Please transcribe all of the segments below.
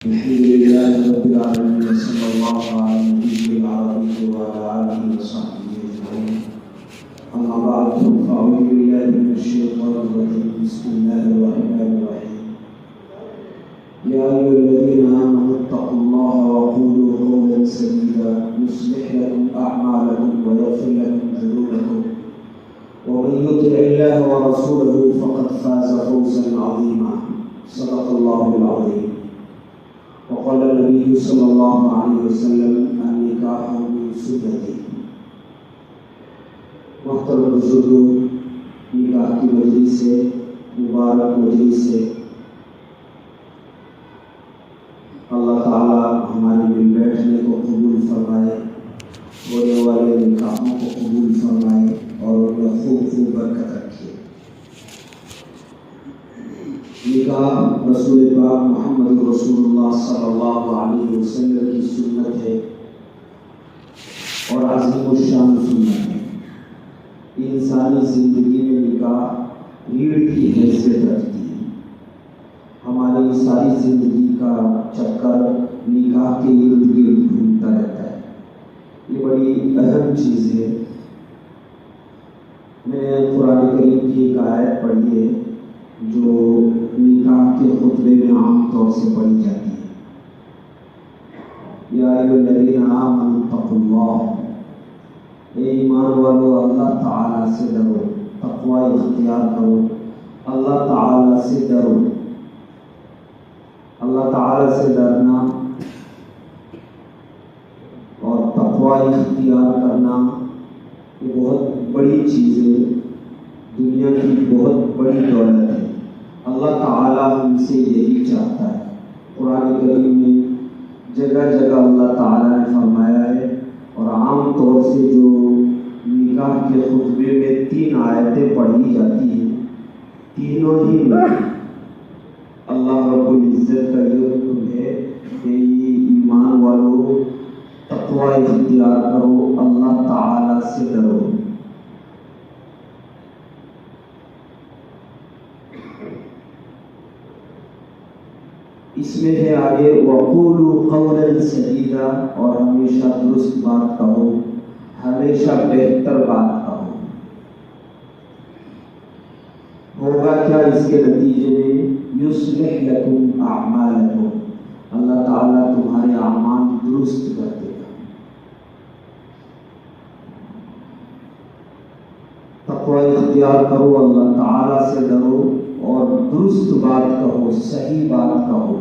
الحمد لله رب العالمين وصلى الله على النبي العربي وعلى آله وصحبه أجمعين. أما بعد فأعوذ بالله من الشيطان الرجيم. بسم الله الرحمن الرحيم. يا أيها الذين آمنوا اتقوا الله وقولوا قولا سديدا يصلح لكم أعمالكم ويغفر لكم ذنوبكم ومن يطع الله ورسوله فقد فاز فوزا عظيما. صدق الله العظيم. وقال النبي صلی اللہ علیہ وسلم النکاح من سنتی. محترم بزرگوں، نکاح کی مجلس سے مبارک مجلس سے اللہ تعالی ہمارے مل بیٹھنے کو قبول فرمائے، ہونے والے نکاحوں کو قبول فرمائے اور ان میں خوب خوب برکت رکھے. نکاح رسول پاک محمد رسول اللہ صلی اللہ علیہ وسلم کی سنت ہے اور عظیم الشان سنت ہے. انسانی زندگی میں نکاح ریڑھ کی حیثیت رکھتی ہے. ہماری ساری زندگی کا چکر نکاح کے ارد گرد گھومتا رہتا ہے. یہ بڑی اہم چیز ہے. میں نے قرآن کریم کی ایک آیت پڑھی ہے جو نکاح کے خطبے میں عام طور سے پڑھی جاتی ہے. یا ایھا الذین آمنوا اتقوا اللہ. اے ایمان والو، اللہ تعالی سے ڈرو، تقوی اختیار کرو، اللہ تعالی سے ڈرو. اللہ تعالی سے ڈرنا اور تقوی اختیار کرنا یہ بہت بڑی چیز ہے، دنیا کی بہت بڑی دولت ہے. اللہ تعالیٰ ہم سے یہی چاہتا ہے. قرآن کریم میں جگہ جگہ اللہ تعالیٰ نے فرمایا ہے، اور عام طور سے جو نکاح کے خطبے میں 3 آیتیں پڑھی جاتی ہیں، تینوں ہی میں اللہ رب العزت کا یہ حکم ہے کہ ایمان والو تقوی اختیار کرو، اللہ تعالیٰ سے ڈرو. اس میں ہے آگے وَقُولُوا قَوْلًا سَدِيدًا، اور ہمیشہ درست بات کہو، ہمیشہ بہتر بات کہو. ہوگا کیا اس کے نتیجے میں؟ يُصْلِحْ لَكُمْ أَعْمَالَكُمْ، اللہ تعالیٰ تمہارے اعمال درست کر دے گا. تقوی اختیار کرو، اللہ تعالیٰ سے ڈرو اور درست بات کہو، صحیح بات کہو.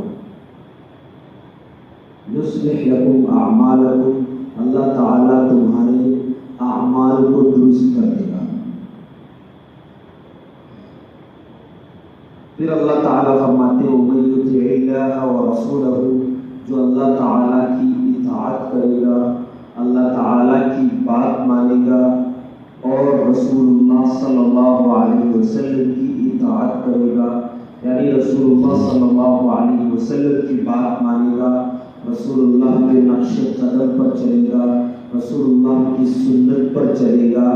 یصلح لکم اعمالکم، اللہ تعالیٰ تمہارے اعمال کو درست کر دے گا. پھر اللہ تعالیٰ فرماتے ہیں وَمَن یُطِعِ اللَّهَ وَرَسُولَهُ، جو اللہ تعالیٰ کی اطاعت کرے گا، اللہ تعالیٰ کی بات مانے گا اور رسول اللہ صلی اللہ علیہ وسلم کی اطاعت کرے گا، یعنی رسول اللہ صلی اللہ علیہ وسلم کی بات مانے گا، رسول اللہ کے نقش قدم پر چلے گا، رسول اللہ کی سنت پر چلے گا.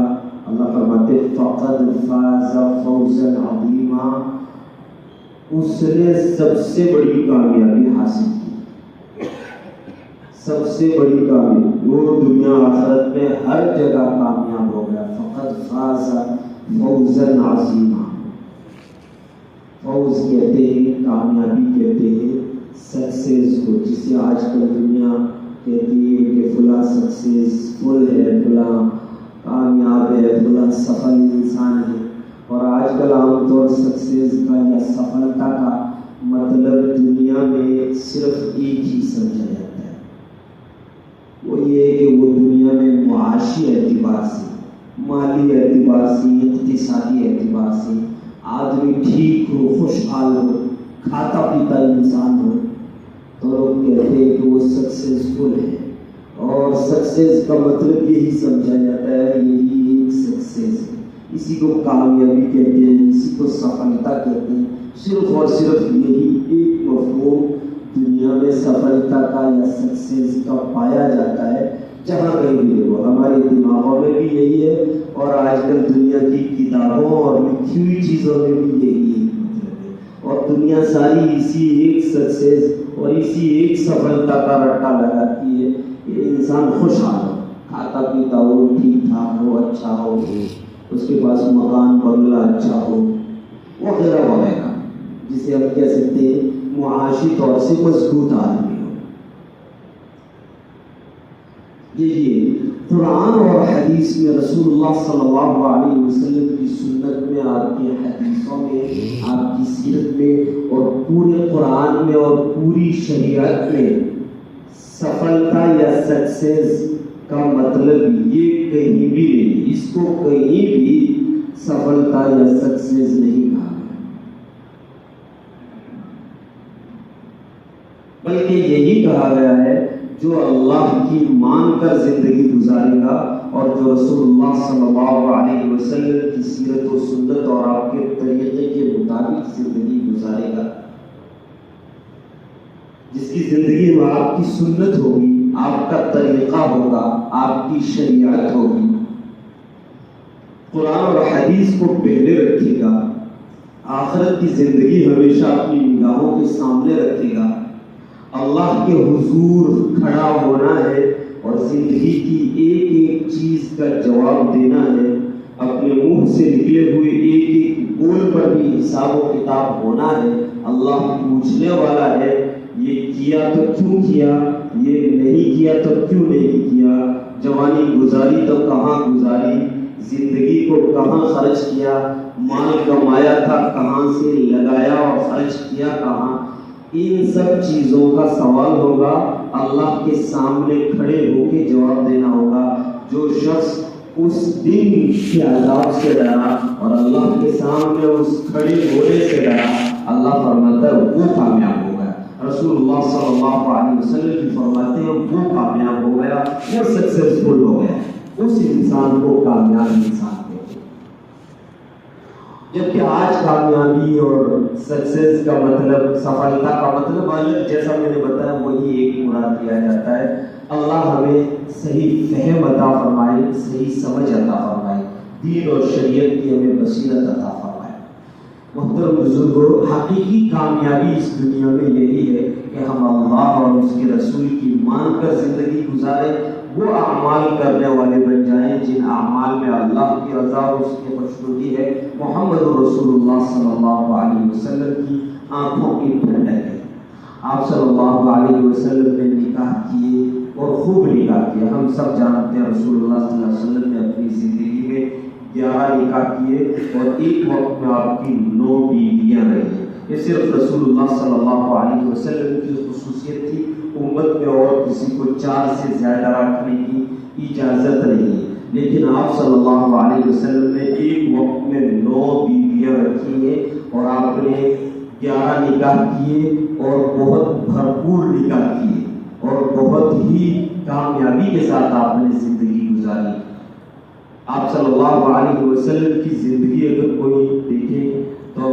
اللہ فرماتے فقد فاز فوزا عظیما، اس نے سب سے بڑی کامیابی حاصل کی. سب سے بڑی کامیابی، وہ دنیا آخرت میں ہر جگہ کامیاب ہو گیا. فقد فاز فوزا عظیما. فوز کہتے ہیں، کامیابی کہتے ہیں سکسیز کو، جسے آج کل دنیا کہتی ہے کہ فلاں سکسیزفل ہے، فلاں کامیاب ہے، فلاں سفل انسان ہے. اور آج کل عام طور سکسیز کا یا سفلتا کا مطلب دنیا میں صرف ایک ہی سمجھا جاتا ہے. وہ یہ ہے کہ وہ دنیا میں معاشی اعتبار سے، مالی اعتبار سے، اقتصادی اعتبار سے آدمی ٹھیک ہو، خوشحال ہو، کھاتا پیتا انسان ہو تو لوگ کہتے ہیں کہ وہ سکسیزفل ہے. اور سکسیز کا مطلب یہی سمجھا جاتا ہے، یہی ایک سکسیز ہے. اسی کو کامیابی کہتے ہیں، اسی کو سفلتا کہتے ہیں. صرف اور صرف یہی ایک مفہوم دنیا میں سفلتا کا یا سکسیز کا پایا جاتا ہے. جہاں کہیں بھی دیکھو، ہمارے دماغوں میں بھی یہی ہے اور آج کل دنیا کی کتابوں اور لکھی ہوئی چیزوں میں بھی یہی مطلب ہے. اور دنیا ساری اسی ایک سکسیز اور اسی ایک سفلتا کا رٹا لگاتی ہے کہ انسان خوشحال ہو، کھاتا پیتا ہو، ٹھیک ٹھاک ہو، اچھا ہو، اس کے پاس مکان بنگلہ اچھا ہو وغیرہ وغیرہ، جسے ہم کہہ سکتے ہیں معاشی طور سے مضبوط آدمی ہو۔ یہ قرآن اور حدیث میں رسول اللہ صلی اللہ علیہ وسلم کی سنت میں، آپ کی حدیثوں میں، آپ کی سیرت میں اور پورے قرآن میں اور پوری شریعت میں سفلتا یا سکسیس کا مطلب یہ کہیں بھی نہیں، اس کو کہیں بھی سفلتا یا سکسیس نہیں کہا گیا، بلکہ یہی کہا گیا ہے جو اللہ کی مان کر زندگی گزارے گا اور جو رسول اللہ صلی اللہ علیہ وسلم کی سیرت و سنت اور آپ کے طریقے کے مطابق زندگی گزارے گا، جس کی زندگی میں آپ کی سنت ہوگی، آپ کا طریقہ ہوگا، آپ کی شریعت ہوگی، قرآن اور حدیث کو پہلے رکھے گا، آخرت کی زندگی ہمیشہ اپنی نگاہوں کے سامنے رکھے گا، اللہ کے حضور کھڑا ہونا ہے اور زندگی کی ایک ایک چیز کا جواب دینا ہے، اپنے منہ سے نکلے ہوئے ایک ایک بول پر بھی حساب و کتاب ہونا ہے، اللہ پوچھنے والا ہے یہ کیا تو کیوں کیا، یہ نہیں کیا تو کیوں نہیں کیا، جوانی گزاری تو کہاں گزاری، زندگی کو کہاں خرچ کیا، مال کمایا تھا کہاں سے لگایا اور خرچ کیا کہاں، ان سب چیزوں کا سوال ہوگا، اللہ کے سامنے کھڑے ہو کے جواب دینا ہوگا۔ جو شخص اس دن کے عذاب سے ڈرا اور اللہ کے سامنے اس کھڑے ہونے سے ڈرا، اللہ فرماتا ہے وہ کامیاب ہو گیا۔ رسول اللہ صلی اللہ علیہ وسلم کی فرماتے ہیں وہ کامیاب ہو گیا، وہ سکسیسفل ہو گیا، اس انسان کو کامیاب انسان کہتے ہیں۔ جبکہ آج کامیابی اور سکسیس کا مطلب، سفلتا کا مطلب الگ، جیسا میں نے بتایا وہی ایک مراد لیا جاتا ہے۔ اللہ ہمیں صحیح فہم عطا فرمائے، صحیح سمجھ عطا فرمائے، دین اور شریعت کی ہمیں بصیرت عطا فرمائے۔ محترم بزرگوں، حقیقی کامیابی اس دنیا میں یہی ہے کہ ہم اللہ اور اس کے رسول کی مان کر زندگی گزاریں، وہ اعمال کرنے والے بن جائیں جن اعمال میں اللہ کی رضا اور اس کی خوشنودی ہے، محمد رسول اللہ صلی اللہ علیہ وسلم کی آنکھوں کی ٹھنڈک ہے۔ آپ صلی اللہ علیہ وسلم نے نکاح کیے اور خوب نکاح کیا، ہم سب جانتے ہیں رسول اللہ صلی اللہ علیہ وسلم نے اپنی زندگی میں 11 نکاح کیے اور ایک وقت میں آپ کی 9 بیویاں رہی۔ یہ صرف رسول اللہ صلی اللہ علیہ وسلم کی خصوصیت تھی، امت میں اور کسی کو 4 سے زیادہ رکھنے کی اجازت نہیں ہے، لیکن آپ صلی اللہ علیہ وسلم نے ایک وقت میں 9 بیویاں رکھی ہیں اور آپ نے 11 نکاح کیے اور بہت بھرپور نکاح کیے اور بہت ہی کامیابی کے ساتھ آپ نے زندگی گزاری۔ آپ صلی اللہ علیہ وسلم کی زندگی اگر کوئی دیکھے تو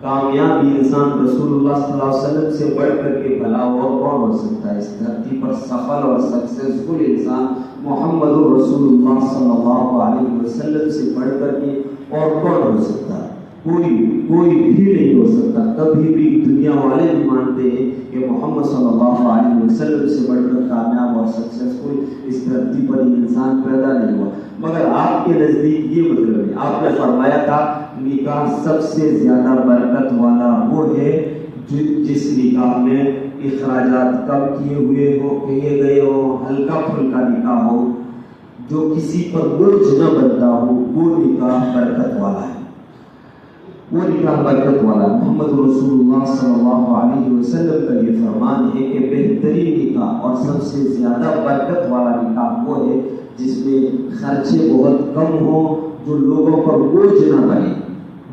کامیاب انسان رسول اللہ صلی اللہ علیہ وسلم سے بڑھ کر کے بھلا اور کون ہو سکتا ہے؟ اس دھرتی پر سفل اور سکسیسفل انسان محمد رسول اللہ صلی اللہ علیہ وسلم سے بڑھ کر کے اور کون ہو سکتا ہے؟ کوئی بھی نہیں ہو سکتا۔ کبھی بھی دنیا والے بھی مانتے ہیں کہ محمد صلی اللہ علیہ وسلم سے بڑھ کر کامیاب اور سکسیسفل اس دھرتی پر انسان پیدا نہیں ہوا، مگر آپ کے نزدیک یہ مطلب ہے، آپ نے فرمایا تھا نکاح سب سے زیادہ برکت والا وہ ہے جس نکاح میں اخراجات کم کیے گئے ہو، ہلکا پھلکا نکاح ہو، جو کسی پر بوجھ نہ بنتا ہو، وہ نکاح برکت والا ہے، وہ نکاح برکت والا۔ محمد رسول اللہ صلی اللہ علیہ وسلم کا یہ فرمان ہے کہ بہترین نکاح اور سب سے زیادہ برکت والا نکاح وہ ہے جس میں خرچے بہت کم ہوں، جو لوگوں پر بوجھ نہ بنے،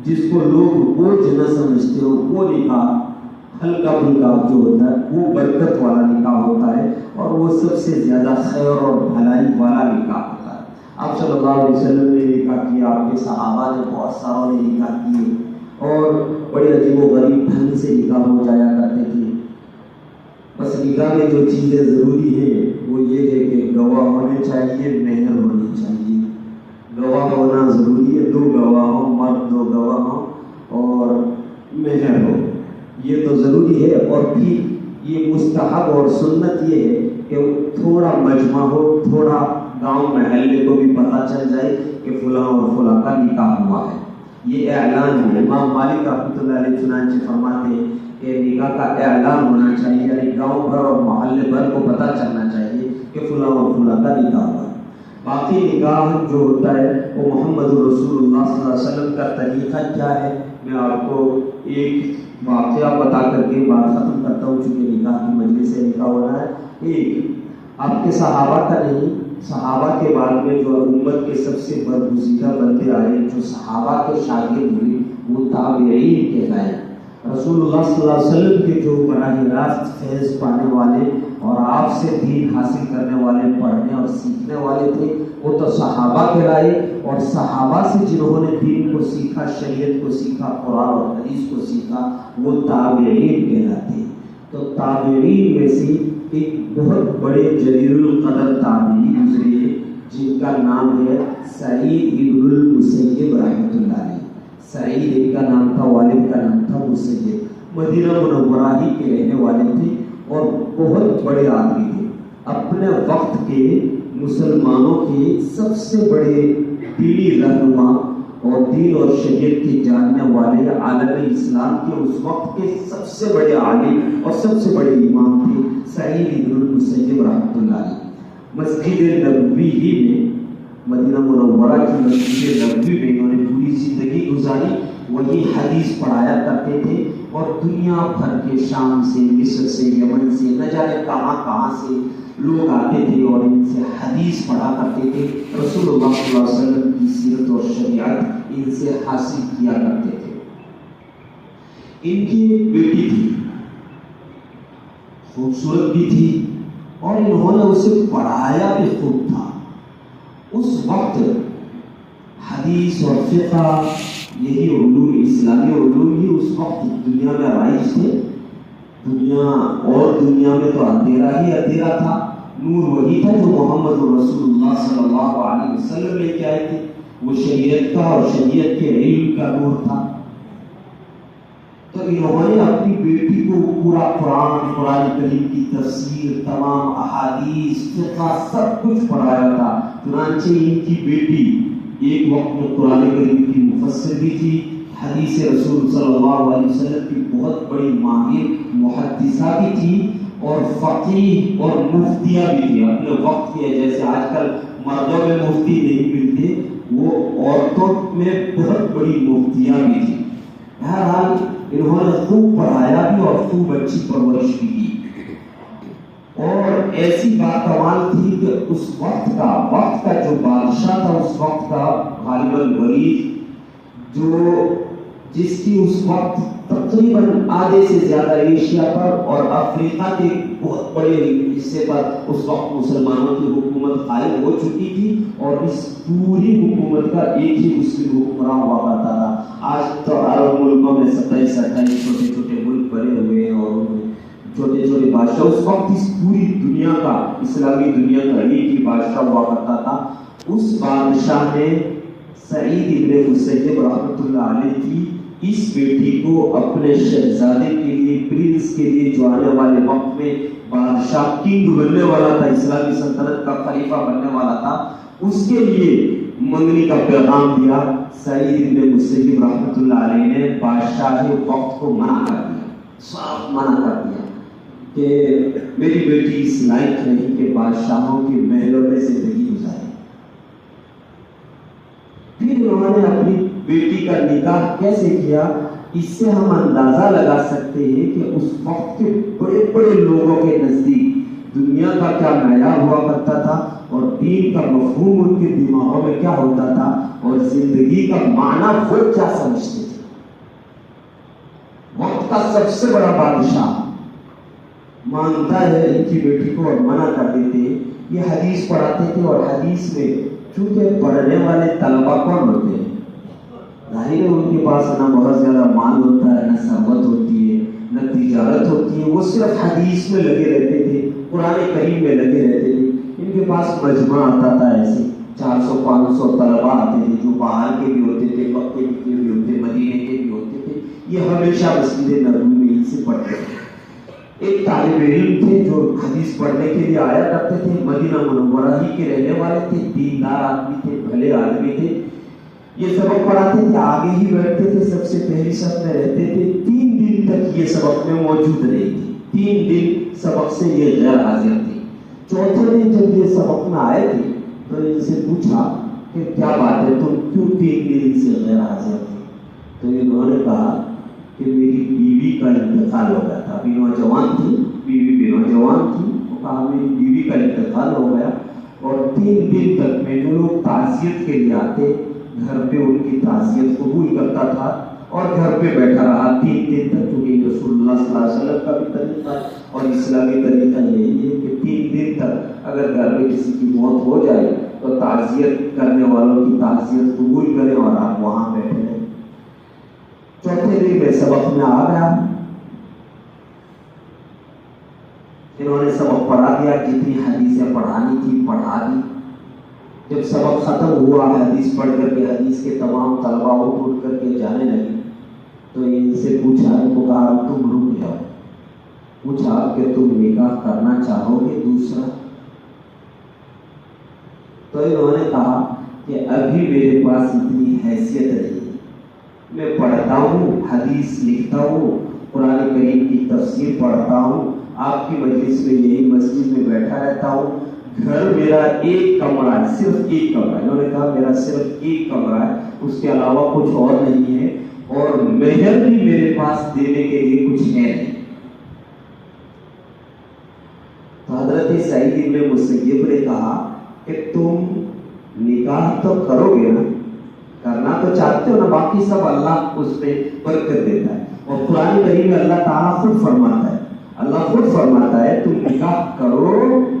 جس کو لوگ بوجھ نہ سمجھتے ہو، وہ نکاح ہلکا پھلکا جو ہوتا ہے وہ برکت والا نکاح ہوتا ہے اور وہ سب سے زیادہ خیر اور بھلائی والا نکاح ہوتا ہے۔ آپ صلی اللہ علیہ وسلم نے نکاح کیا، آپ کے صحابہ نے بہت ساروں نے نکاح کیے اور بڑے عجیب و غریب ڈھنگ سے نکاح ہو جایا کرتے تھے۔ بس نکاح میں جو چیزیں ضروری ہیں وہ یہ ہے کہ گواہ ہونے چاہیے، مہر ہونی چاہیے، گواہ ہونا ضروری ہے، 2 گواہ ہوں، مرد 2 گواہ ہوں اور مہر ہو، یہ تو ضروری ہے۔ اور پھر یہ مستحب اور سنت یہ ہے کہ تھوڑا مجمع ہو، تھوڑا گاؤں محلے کو بھی پتہ چل جائے کہ فلاں اور فلاں کا نکاح ہوا ہے۔ یہ اعلان ہے۔ امام مالک رحمۃ اللہ علیہ چنانچہ فرماتے ہیں کہ نکاح کا اعلان ہونا چاہیے، یعنی گاؤں بھر اور محلے بھر کو پتہ چلنا چاہیے کہ فلاں اور فلاں کا نکاح ہوا ہے۔ باقی نکاح جو ہوتا ہے وہ محمد رسول اللہ صلی اللہ علیہ وسلم کا طریقہ کیا ہے، میں آپ کو ایک واقعہ بتا کر کے بات ختم کرتا ہوں، چونکہ نکاح کی مجلس سے نکاح ہو رہا ہے۔ ایک آپ کے صحابہ کا نہیں، صحابہ کے بعد میں جو امت کے سب سے برگزیدہ بندے آئے جو صحابہ کے شاگرد ہوئے وہ تابعین کہلائے۔ رسول اللہ صلی اللہ علیہ وسلم کے جو براہ راست فیض پانے والے اور آپ سے دین حاصل کرنے والے، پڑھنے اور سیکھنے والے تھے، وہ تو صحابہ کہلائے، اور صحابہ سے جنہوں نے دین کو سیکھا، شریعت کو سیکھا، قرآن اور حدیث کو سیکھا، وہ تابعین کہلاتے۔ تو تابعین میں سے ایک بہت بڑے جلیل القدر تابعی گزرے جن کا نام ہے سعید ابن المسیب رحمۃ اللہ علیہ۔ سعید ان کا نام تھا، والد کا نام تھا مسیب، مدینہ منورہ ہی کے رہنے والے تھے اور بہت بڑے آدمی تھے۔ اپنے وقت کے مسلمانوں کے سب سے بڑے دینی رہنما اور دین اور شریعت کے جاننے والے، عالم اسلام کے اس وقت کے سب سے بڑے عالم اور سب سے بڑے امام تھے سعید ابن المسیب رحمۃ اللہ علیہ۔ مسجد نبوی ہی میں، مدینہ منورہ کی مسجد نبوی میں انہوں نے پوری زندگی گزاری، وہی حدیث پڑھایا کرتے تھے، اور دنیا بھر کے شام سے، مصر سے، یمن سے، نہ جانے کہاں کہاں سے لوگ آتے تھے اور ان سے حدیث پڑھا کرتے تھے، رسول اللہ صلی اللہ علیہ وسلم کی سیرت اور شریعت ان سے حاصل کیا کرتے تھے۔ ان کی ایک بیٹی تھی، خوبصورت بھی تھی اور انہوں نے اسے پڑھایا بھی خوب تھا۔ اس وقت حدیث اور فقہ، یہی علوم، اسلامی علوم ہی اس وقت دنیا میں رائج تھے۔ دنیا میں تو اندھیرا ہی اندھیرا تھا، نور وہی تھا جو محمد رسول اللہ صلی اللہ علیہ وسلم لے کے آئے تھے، وہ شریعت کا اور شریعت کے علم کا نور تھا۔ تو انہوں نے اپنی بیٹی کو پورا قرآن کریم کی تفسیر، تمام احادیث، فقہ سب کچھ پڑھایا تھا۔ چنانچہ ان کی بیٹی ایک وقت میں قرآن کریم کی مفسر بھی تھی، حدیث رسول صلی اللہ علیہ وسلم کی بہت بڑی ماہر محدثہ بھی تھی، اور فقیہ اور مفتیہ بھی تھی اپنے وقت کے۔ جیسے آج کل مردوں میں مفتی نہیں ملتے، وہ عورتوں میں بہت بڑی مفتیاں بھی تھی۔ بہرحال انہوں نے خوب پڑھایا بھی اور خوب اچھی پرورش بھی کی، اور ایسی بات کمال تھی کہ اس وقت کا جو بادشاہ تھا، اس وقت کا غالب الولید، جس کی اس وقت تقریباً آدھے سے زیادہ ایشیا پر اور افریقہ کے بہت بڑے حصے پر اس وقت مسلمانوں کی حکومت قائم ہو چکی تھی، اور اس پوری حکومت کا ایک ہی مسلم حکمراں ہوا کرتا تھا۔ آج تو عرب ملکوں میں 27 چھوٹے چھوٹے ملک بنے ہوئے ہیں اور چھوٹے چھوٹے بادشاہ، اس وقت اس پوری دنیا کا، اسلامی دنیا کا ایک ہی بادشاہ ہوا کرتا تھا۔ اس بادشاہ نے سعید ابن مسیب رحمۃ اللہ علیہ کی اس بیٹی کو اپنے شہزادے کے لیے، پرنس کے لیے، جو آنے والے وقت میں بادشاہ کنگ بننے والا تھا، اسلامی سلطنت کا خلیفہ بننے والا تھا، اس کے لیے منگنی کا پیغام دیا۔ سعید ابن مسیب رحمۃ اللہ علیہ نے بادشاہ وقت کو منع کر دیا، صاف منع کر دیا کہ میری بیٹی اس لائق نہیں کہ بادشاہوں کے محلوں میں زندگی گزارے۔ پھر انہوں نے اپنی بیٹی کا نکاح کیسے کیا، اس سے ہم اندازہ لگا سکتے ہیں کہ اس وقت کے بڑے بڑے لوگوں کے نزدیک دنیا کا کیا معیار ہوا کرتا تھا، اور دین کا مفہوم ان کے دماغوں میں کیا ہوتا تھا، اور زندگی کا معنی وہ کیا سمجھتے تھے۔ وقت کا سب سے بڑا بادشاہ مانتا ہے ان کی بیٹی کو اور منع کر دیتے۔ یہ حدیث پڑھاتے تھے، اور حدیث میں چونکہ پڑھنے والے طلبہ کون ہوتے ہیں، ظاہر ہے ان کے پاس نہ بہت زیادہ مال ہوتا ہے، نہ ثروت ہوتی ہے، نہ تجارت ہوتی ہے، وہ صرف حدیث میں لگے رہتے تھے، قرآن کریم میں لگے رہتے تھے۔ ان کے پاس مجمع آتا تھا، ایسے 400-500 طلبہ آتے تھے، جو باہر کے بھی ہوتے تھے، مکے کے بھی ہوتے، مدینے کے بھی ہوتے تھے، یہ ہمیشہ مسجد نبوی میں ان سے پڑھتے تھے۔ ایک طالب علم تھے جو حدیث پڑھنے کے لیے آیا کرتے تھے، مدینہ منورہ ہی کے رہنے والے تھے، دیندار آدمی تھے، بھلے آدمی تھے. یہ سبق پڑھاتے تھے، آگے ہی بیٹھتے تھے، سب سے پہلی صف میں رہتے تھے. 3 دن تک یہ سبق میں موجود رہی تھی. 3 دن سبق سے یہ غیر حاضر تھی. چوتھے دن جب یہ سبق میں آئے تھے تو ان سے پوچھا کہ کیا بات ہے، تم کیوں 3 دن سے غیر حاضر تھے؟ تو انہوں نے کہا کہ میری بیوی کا انتقال ہو گیا تھا. ابھی نوجوان تھی، بیوی بھی نوجوان تھی. وہ کہا میری بیوی کا انتقال ہو گیا اور 3 دن تک میں جو لوگ تعزیت کے لیے آتے گھر پہ ان کی تعزیت قبول کرتا تھا اور گھر پہ بیٹھا رہا 3 دن تک. کیونکہ رسول اللہ صلی اللہ علیہ وسلم کا بھی طریقہ اور اسلامی طریقہ یہی ہے کہ 3 دن تک اگر گھر میں کسی کی موت ہو جائے تو تعزیت کرنے والوں کی تعزیت قبول کریں اور آپ وہاں بیٹھے رہیں. چوتھے دن میں سبق میں آ گیا. انہوں نے سبق پڑھا دیا، جتنی حدیثیں پڑھانی تھی پڑھا دی. جب سبق ختم ہوا، حدیث پڑھ کر کے حدیث کے تمام طلباء اٹھ کر کے جانے لگے تو ان سے پوچھا، ان کو کہا تم رک جاؤ. پوچھا کہ تم نکاح کرنا چاہو گے دوسرا؟ تو انہوں نے کہا کہ ابھی میرے پاس اتنی حیثیت نہیں ہے. میں پڑھتا ہوں، حدیث لکھتا ہوں، قرآن کریم کی تفسیر پڑھتا ہوں، آپ کی مجلس میں یہی مسجد میں بیٹھا رہتا ہوں. گھر میرا ایک کمرہ ہے، صرف ایک کمرہ ہے. انہوں نے کہا میرا صرف ایک کمرہ ہے، اس کے علاوہ کچھ اور نہیں ہے، اور مہر بھی میرے پاس دینے کے لیے کچھ ہے نہیں. تو حضرت سعید ابن مسیب نے کہا کہ تم نکاح تو کرو گے نا، کرنا تو چاہتے ہو نا، باقی سب اللہ اس پہ برکت دیتا ہے. اور قرآن کریم میں اللہ تعالیٰ خود فرماتا ہے، تم نکاح کرو،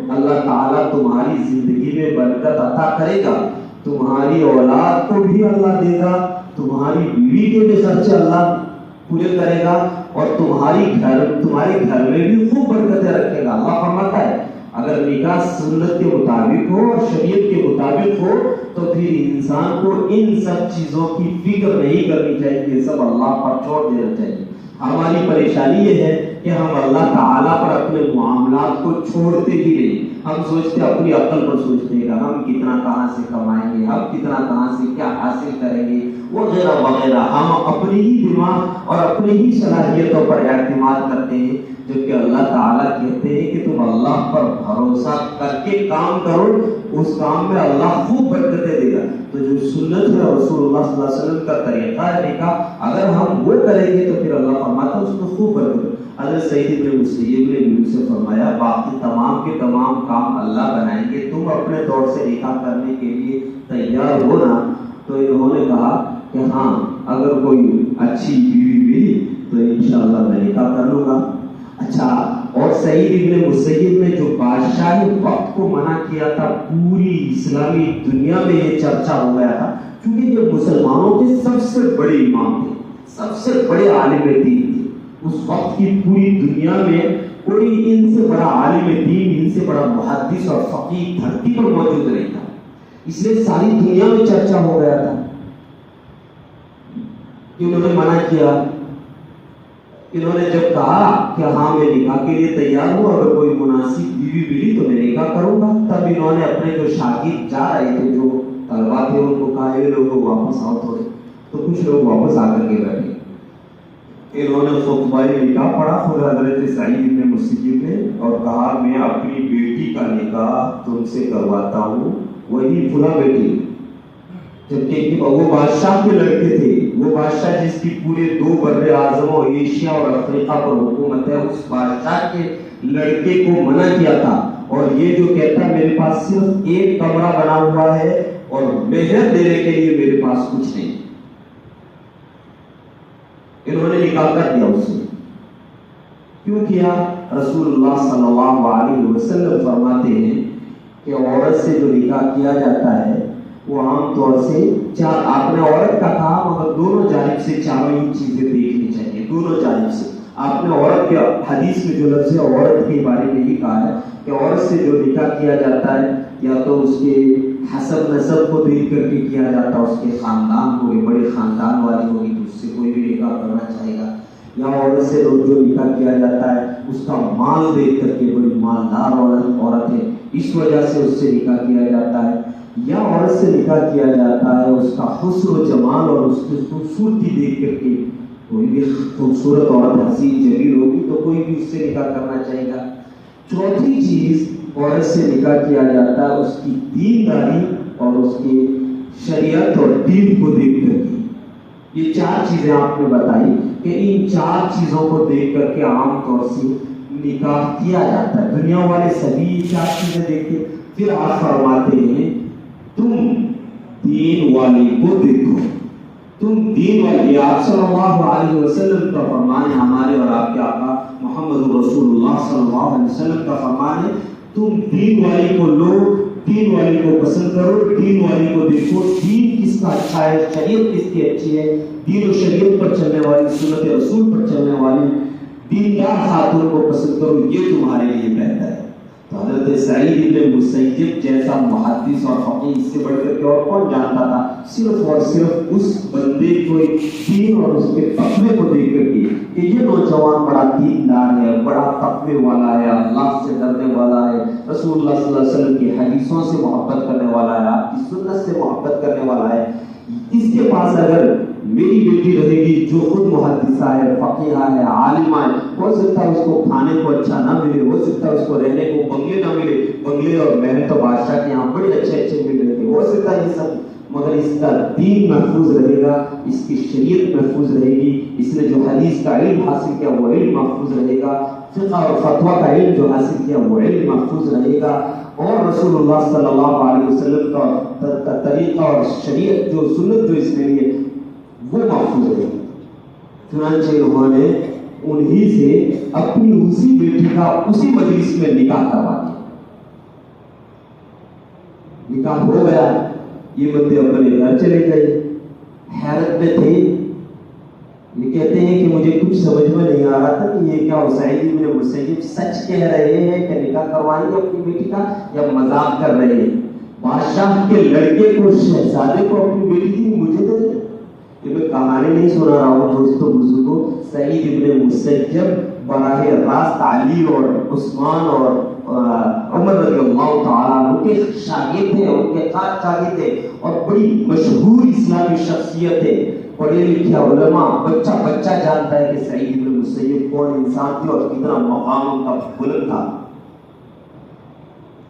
اللہ تعالیٰ تمہاری زندگی میں برکت عطا کرے گا، تمہاری اولاد کو بھی اللہ دے گا، تمہاری بیوی کے بھی خرچے اللہ پورے کرے گا، اور تمہارے گھر میں بھی خوب برکتیں رکھے گا. اللہ فرماتا ہے اگر نکاح سنت کے مطابق ہو اور شریعت کے مطابق ہو تو پھر انسان کو ان سب چیزوں کی فکر نہیں کرنی چاہیے، یہ سب اللہ پر چھوڑ دینا چاہیے. ہماری پریشانی یہ ہے کہ ہم اللہ تعالیٰ پر اپنے معاملات کو چھوڑتے ہی نہیں. ہم سوچتے اپنی عقل پر سوچتے ہیں کہ ہم کتنا کہاں سے کمائیں گے، ہم کتنا کہاں سے کیا حاصل کریں گے وغیرہ وغیرہ. ہم اپنی ہی دماغ اور اپنی ہی صلاحیتوں پر اعتماد کرتے ہیں، جبکہ اللہ تعالیٰ کہتے ہیں کہ تم اللہ پر بھروسہ کر کے کام کرو، اس کام میں اللہ خوب برکتیں دے گا. تو جو سنت ہے رسول اللہ صلی اللہ علیہ وسلم کا طریقہ ہے نکاح، اگر ہم وہ کریں گے تو پھر اللہ فرماتا ہے اس میں خوب برکت. حضرت سعید ابن مسیب نے ان سے فرمایا باقی تمام کے تمام کام اللہ بنائیں گے، تم اپنے طور سے نکاح کرنے کے لیے تیار ہو نا؟ تو انہوں نے کہا کہ ہاں، اگر کوئی اچھی بیوی ملی تو انشاءاللہ میں نکاح کر لوں گا. اچھا، اور سعید ابن مسیب نے جو بادشاہی وقت کو منع کیا تھا، پوری اسلامی دنیا میں یہ چرچا ہو گیا تھا، کیونکہ یہ مسلمانوں کے سب سے بڑے امام تھے، سب سے بڑے عالم دین تھے. اس وقت کی پوری دنیا میں کوئی ان سے بڑا عالم دین، ان سے بڑا محدث اور فقیہ دھرتی پر موجود نہیں تھا، اس لیے ساری دنیا میں چرچا ہو گیا تھا. انہوں نے منع کیا. انہوں نے جب کہا کہ ہاں میں نکاح کے لیے تیار ہوں، اگر کوئی مناسب بیوی ملی تو میں نکاح کروں گا، تب انہوں نے اپنے جو شاگرد جا رہے تھے، جو طلبا تھے، ان کو کہا یہ لوگ واپس آؤ تھوڑے. تو کچھ لوگ واپس آ کر کے بیٹھے. انہوں نے خطبہ نکاح پڑھا خود حضرت سعید ابن مسیب نے، اور کہا میں اپنی بیٹی کا نکاح تم سے کرواتا ہوں، وہی فلاں بیٹی. جبکہ وہ بادشاہ کے لڑکے تھے، وہ بادشاہ جس کی پورے 2 بر اعظم و ایشیا اور افریقہ پر حکومت ہے، اس بادشاہ کے لڑکے کو منع کیا تھا. اور یہ جو کہتا میرے پاس صرف ایک کمرہ بنا ہوا ہے اور مہر دینے کے لیے میرے پاس کچھ نہیں. انہوں نے نکاح کر دیا اس سے. کیوں کیا؟ رسول اللہ صلی اللہ علیہ وسلم فرماتے ہیں کہ عورت سے جو نکاح کیا جاتا ہے وہ عام طور سے آپ نے عورت کا کہا، مگر دونوں جانب سے چاروں ہی چیزیں دیکھنی چاہیے، دونوں جانب سے. آپ نے عورت کے حدیث میں جو لفظ ہے عورت کے بارے میں یہ کہا ہے کہ عورت سے جو نکاح کیا جاتا ہے یا تو اس کے حسب نسب کو دیکھ کر کے کیا جاتا ہے، اس کے خاندان ہوگی، بڑے خاندان والی ہوگی تو اس سے کوئی بھی نکاح کرنا چاہے گا. یا عورت سے جو نکاح کیا جاتا ہے اس کا مال دیکھ کر کے بڑی مالدار عورت ہے اس وجہ سے اس سے نکاح کیا جاتا ہے، یا عورت سے نکاح کیا جاتا ہے اس کا حسن و جمال اور اس کی خوبصورتی دیکھ کر کے، کوئی بھی خوبصورت عورت حسین جمیل ہوگی تو کوئی بھی اس سے نکاح کرنا چاہے گا۔ چوتھی چیز عورت سے نکاح کیا جاتا ہے اس کی دینداری اور اس کی شریعت اور دین کو دیکھ کر کے۔ یہ چار چیزیں آپ نے بتائی کہ ان چار چیزوں کو دیکھ کر کے عام طور سے نکاح کیا جاتا ہے۔ دنیا والے سبھی یہ چار چیزیں دیکھتے، پھر آپ فرماتے ہیں تم دین والے کو دیکھو، تم دین والے۔ آپ صلی اللہ علیہ وسلم کا فرمان ہے، ہمارے اور آپ کے آقا محمد رسول اللہ صلی اللہ علیہ وسلم کا فرمان ہے تم دین والے کو لو، دین والے کو پسند کرو، دین والے کو دیکھو۔ دین کس کا اچھا ہے، شریعت کس کی اچھی ہے، دین و شریعت پر چلنے والی، سنت رسول پر چلنے والی دیندار خاتون کو پسند کرو، یہ تمہارے لیے بہتر ہے۔ تو حضرت سعید بن مسیب جیسا محدث اور فقیہ اس سے بڑھ کر کے اور کون جانتا تھا؟ صرف اور صرف اس بندے کو دین اور اس کے تقوی کو دیکھ کر کے کہ یہ نوجوان بڑا دیندار ہے، بڑا تقوی والا ہے، اللہ سے ڈرنے والا ہے، رسول اللہ صلی اللہ علیہ وسلم کی حدیثوں سے محبت کرنے والا ہے، آپ کی سنت سے محبت کرنے والا ہے، اس کے پاس اگر میری بیٹی رہے گی جو خود محدثہ ہے، فقیہ ہے، عالمہ ہے، ہو سکتا ہے اس کو کھانے کو اچھا نہ ملے، ہو سکتا ہے اس کو رہنے کو بنگلے نہ ملے، بنگلے اور محل تو بادشاہ کے یہاں بڑے اچھے اچھے مل رہے تھے، ہو سکتا ہے یہ سب، مگر اس کا دین محفوظ رہے گا، اس کی شریعت محفوظ رہے گی، اس نے جو حدیث کا علم حاصل کیا وہ علم محفوظ رہے گا، فقہ اور فتویٰ کا علم جو حاصل کیا وہ علم محفوظ رہے گا، اور رسول اللہ صلی اللہ علیہ وسلم کا طریقہ اور شریعت جو سنت جو اس کے لیے وہ محفوظ رہے گی۔ چنانچہ انہوں نے انہی سے اپنی اسی بیٹی کا اسی مجلس میں نکاح کروا دیا، نکاح ہو گیا، یہ بندے اپنے گھر چلے گئے، حیرت میں تھے، یہ کہتے ہیں کہ مجھے کچھ سمجھ میں نہیں آ رہا تھا کہ یہ کیا سعید بن مسیب سچ کہہ رہے ہیں کہ نکاح کروائیں گے اپنی بیٹی کا یا مذاق کر رہے ہیں۔ بادشاہ کے لڑکے کو، شہزادے کو اپنی بیٹی دی، مجھے دے دیں۔ یہ میں کہانی نہیں سنا رہا ہوں دوستوں بزرگوں، سعید بن مسیب براہ راست علی اور عثمان اور عمر رضی اللہ تعالیٰ عنہ کے شاگرد تھے، ان کے خاص شاگرد تھے اور بڑی مشہور اسلامی شخصیت ہے، پڑھے لکھے علماء، بچہ بچہ جانتا ہے کہ سعید بن مسیب کون انسان تھے اور کتنا مقام ان کا بلند تھا۔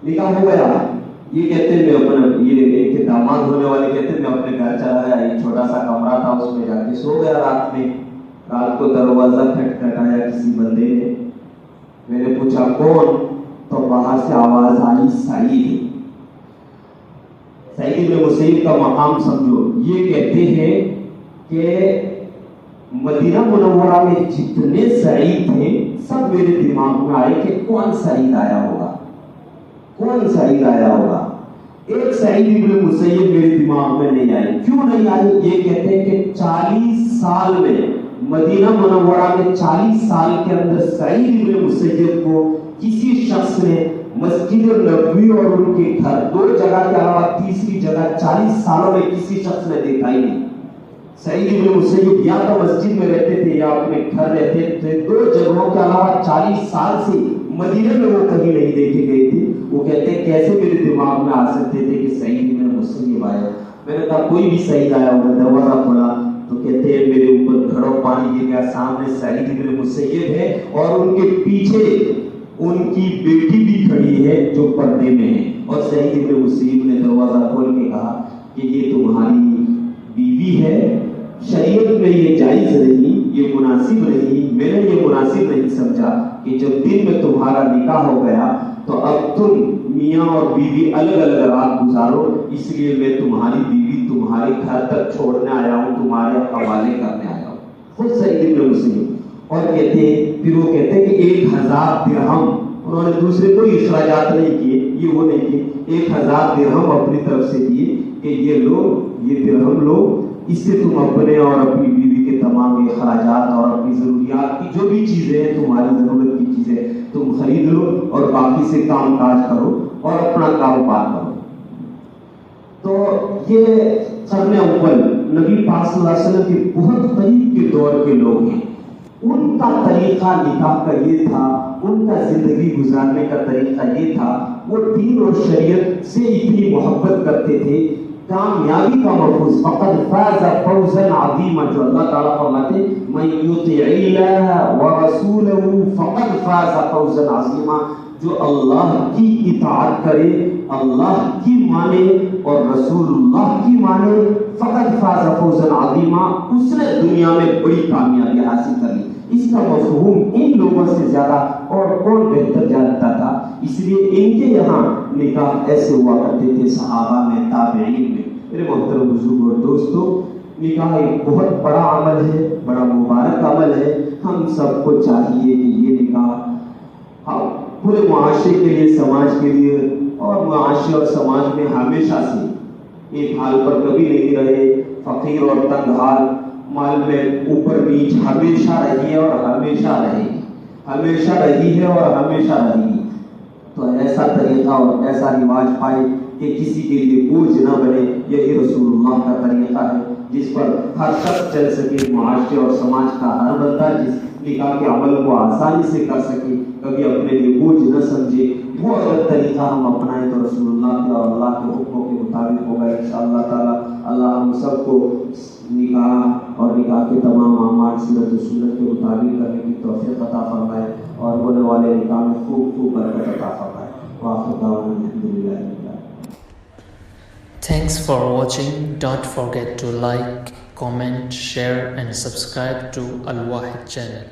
نکاح ہو گیا، یہ کہتے ہیں میں اپنا، یہ ایک داماد ہونے والے کہتے ہیں میں اپنے گھر چلا گیا، ایک چھوٹا سا کمرہ تھا اس میں جا کے سو گیا رات میں، رات کو دروازہ کھٹکھٹایا کسی بندے نے، میں نے پوچھا کون، تو باہر سے آواز آئی سعید۔ سعید بن مسیب کا مقام سمجھو، یہ کہتے ہیں کہ مدینہ منورہ میں جتنے سعید تھے سب میرے دماغ میں آئے کہ کون سعید آیا ہوگا، کون سعید آیا ہوگا۔ ایک سعید بن مسیب میرے دماغ میں نہیں آئی، کیوں نہیں آئی؟ یہ کہتے ہیں کہ 40 سال میں مدینہ منورہ میں 40 سال کے اندر سعید بن مسیب کو کسی شخص نے مسجد نبوی اور ان کے گھر، دو جگہ کے علاوہ تیسری جگہ 40 سالوں میں کسی شخص نے دیکھا ہی نہیں۔ سعید بن مسیب یا تو مسجد میں رہتے تھے یا اپنے گھر رہتے تھے، دو جگہوں کے علاوہ 40 سال سے مدینے میں وہ کہیں نہیں دیکھے گئے تھے۔ وہ کہتے ہیں کیسے میرے دماغ میں آ سکتے تھے کہ سعید بن مسیب آیا؟ میں نے کہا کوئی بھی سعید آیا ہوگا، دروازہ کھولا تو کہتے ہیں میرے اوپر گھڑوں پانی گر گیا، سامنے سعید بن مسیب ہے اور ان کے پیچھے ان کی بیٹی بھی کھڑی ہے جو پردے میں ہے، اور سعید بن مسیب نے دروازہ کھول کے کہا کہ یہ تمہاری بیوی ہے، شریعت میں یہ جائز نہیں، یہ مناسب نہیں، میں نے یہ مناسب نہیں سمجھا کہ جب دن میں تمہارا نکاح ہو گیا تو اب تم میاں اور بیوی الگ الگ رات گزارو، اس لیے میں تمہاری بیوی تمہارے گھر تک چھوڑنے آیا ہوں، تمہارے حوالے کرنے آیا ہوں۔ خود سعید بن مسیب، اور کہتے ہیں پھر وہ کہتے ہیں کہ 1000 درہم، انہوں نے دوسرے کوئی اخراجات نہیں کیے، یہ وہ نہیں کیے، 1000 درہم اپنی طرف سے دیے کہ یہ لو، یہ درہم لو، اس سے تم اپنے اور اپنی بیوی کے تمام اخراجات اور اپنی ضروریات کی جو بھی چیزیں ہیں، تمہاری ضرورت کی چیزیں تم خرید لو اور باقی سے کام کاج کرو اور اپنا کاروبار کرو۔ تو یہ قرن اول نبی پاک صلی اللہ علیہ وسلم کے بہت قریب کے دور کے لوگ ہیں، ان کا طریقہ نکاح کا یہ تھا، ان کا زندگی گزارنے کا طریقہ یہ تھا، وہ دین اور شریعت سے اتنی محبت کرتے تھے. کامیابی کا مفہوم فقد فاز فوزا عظیما، جو اللہ تعالیٰ فرماتے من یطع اللہ ورسولہ فقد فاز فوزا عظیما، جو اللہ کی اطاعت کرے، اللہ کی مانے اور رسول اللہ کی مانے، فقد فاز فوزا عظیما، اس نے دنیا میں بڑی کامیابی حاصل کر لی. اس کا مفہوم ان لوگوں سے زیادہ اور کون بہتر جانتا تھا. اس لیے ان کے یہاں نکاح ایسے ہوا کرتے تھے، صحابہ میں، تابعین میں. میرے محترم بزرگ اور دوستو، نکاح ایک بہت بڑا عمل ہے، بڑا مبارک عمل ہے. ہم سب کو چاہیے کہ یہ نکاح پورے معاشرے کے لیے، سماج کے لیے، اور معاشرے اور سماج میں ہمیشہ سے ایک حال پر کبھی نہیں رہے. فقیر اور تنگ حال، مال میں اوپر نیچ ہمیشہ رہی ہے اور ہمیشہ رہے گی، ہمیشہ رہی ہے اور ہمیشہ رہے گی. تو ایسا طریقہ اور ایسا رواج پائے کہ کسی کے لیے بوجھ نہ بنے. یہی رسول اللہ کا طریقہ ہے جس پر ہر شخص چل سکے، معاشرے اور سماج کا ہر بندہ جس نکاح کے عمل کو آسانی سے کر سکے، کبھی اپنے لیے بوجھ نہ سمجھے. وہ اگر طریقہ ہم اپنائیں تو رسول اللہ کے اور اللہ کے حکموں کے مطابق ہوگا انشاءاللہ تعالی. اللہ ہم سب کو نکاح اور نکاح کے تمام اعمال سیرت و سنت کے مطابق کرنے کی توفیق عطا فرمائے اور ہونے والے نکاح میں خوب خوب برکت عطا فرمائے. وآخر دعوانا الحمدللہ رب العالمین. Thanks for watching. Don't forget to like, comment, share and subscribe to Al Wahid channel.